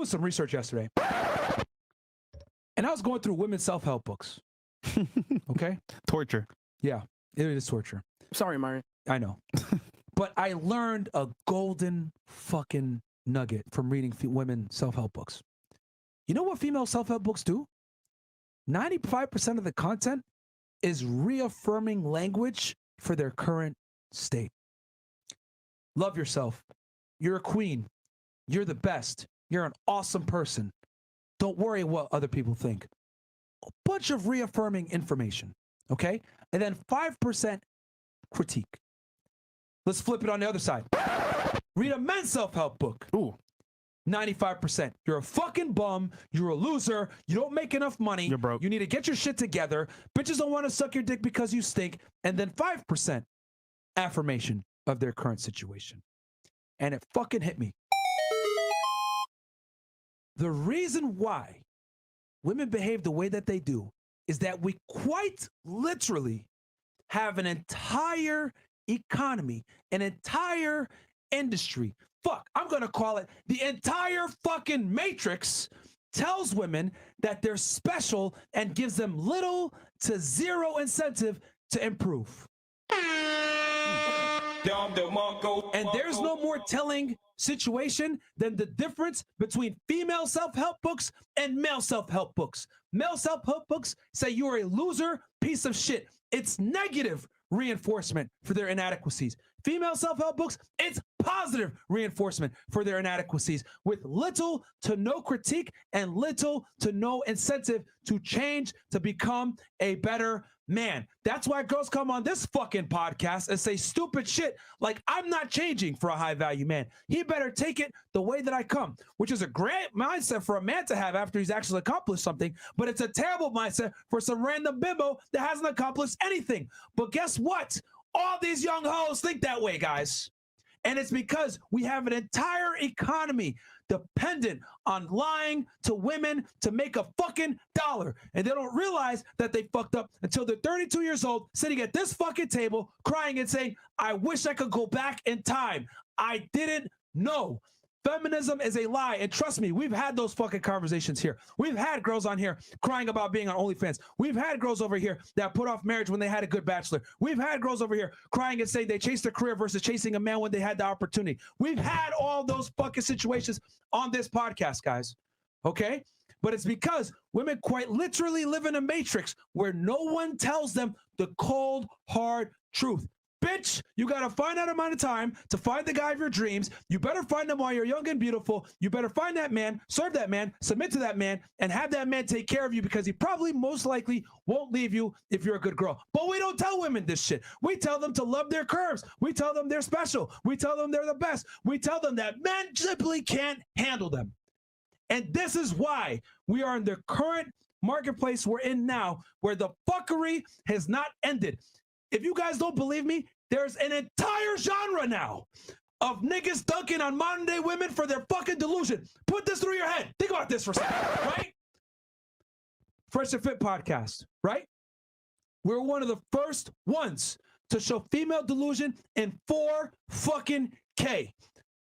some research yesterday, and I was going through women's self-help books. Okay? Torture. Yeah, it is torture. Sorry, Myron. I know. But I learned a golden fucking nugget from reading women self-help books. You know what female self-help books do? 95% of the content is reaffirming language for their current state. Love yourself. You're a queen. You're the best. You're an awesome person. Don't worry what other people think. A bunch of reaffirming information, okay? And then 5% critique. Let's flip it on the other side. Read a men's self-help book. Ooh. 95%. You're a fucking bum. You're a loser. You don't make enough money. You're broke. You need to get your shit together. Bitches don't want to suck your dick because you stink. And then 5% affirmation of their current situation. And it fucking hit me. The reason why women behave the way that they do is that we quite literally have an entire economy, an entire industry. Fuck, I'm going to call it the entire fucking matrix tells women that they're special and gives them little to zero incentive to improve. And there's no more telling situation than the difference between female self-help books and male self-help books. Male self-help books say you're a loser piece of shit. It's negative reinforcement for their inadequacies. Female self-help books, it's positive reinforcement for their inadequacies with little to no critique and little to no incentive to change to become a better man. That's why girls come on this fucking podcast and say stupid shit like, I'm not changing for a high value man. He better take it the way that I come, which is a great mindset for a man to have after he's actually accomplished something, but it's a terrible mindset for some random bimbo that hasn't accomplished anything. But guess what? All these young hoes think that way, guys. And it's because we have an entire economy dependent on lying to women to make a fucking dollar. And they don't realize that they fucked up until they're 32 years old, sitting at this fucking table, crying and saying, I wish I could go back in time. I didn't know. Feminism is a lie. And trust me, we've had those fucking conversations here. We've had girls on here crying about being on OnlyFans. We've had girls over here that put off marriage when they had a good bachelor. We've had girls over here crying and saying they chased their career versus chasing a man when they had the opportunity. We've had all those fucking situations on this podcast, guys. Okay? But it's because women quite literally live in a matrix where no one tells them the cold, hard truth. Bitch, you got to find that amount of time to find the guy of your dreams. You better find him while you're young and beautiful. You better find that man, serve that man, submit to that man, and have that man take care of you because he probably most likely won't leave you if you're a good girl. But we don't tell women this shit. We tell them to love their curves. We tell them they're special. We tell them they're the best. We tell them that men simply can't handle them. And this is why we are in the current marketplace we're in now, where the fuckery has not ended. If you guys don't believe me, there's an entire genre now of niggas dunking on modern day women for their fucking delusion. Put this through your head. Think about this for a second, right? Fresh and Fit podcast, right? We're one of the first ones to show female delusion in 4 fucking K,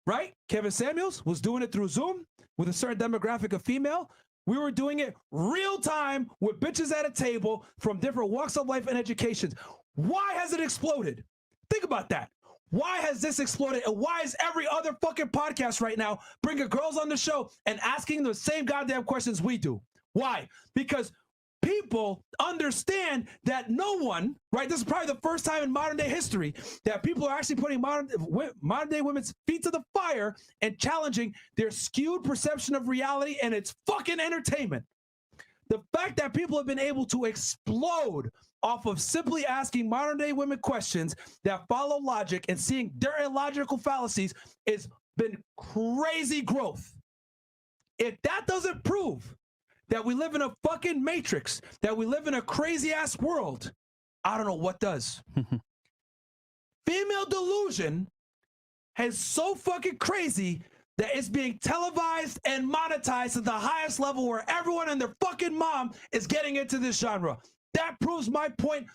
right? Kevin Samuels was doing it through Zoom with a certain demographic of female. We were doing it real time with bitches at a table from different walks of life and educations. Why has it exploded? Think about that. Why has this exploded? And why is every other fucking podcast right now bringing girls on the show and asking the same goddamn questions we do? Why? Because people understand that no one, right? This is probably the first time in modern day history that people are actually putting modern day women's feet to the fire and challenging their skewed perception of reality and its fucking entertainment. The fact that people have been able to explode off of simply asking modern day women questions that follow logic and seeing their illogical fallacies has been crazy growth. If that doesn't prove that we live in a fucking matrix, that we live in a crazy ass world, I don't know what does. Female delusion is so fucking crazy that it's being televised and monetized at the highest level where everyone and their fucking mom is getting into this genre. That proves my point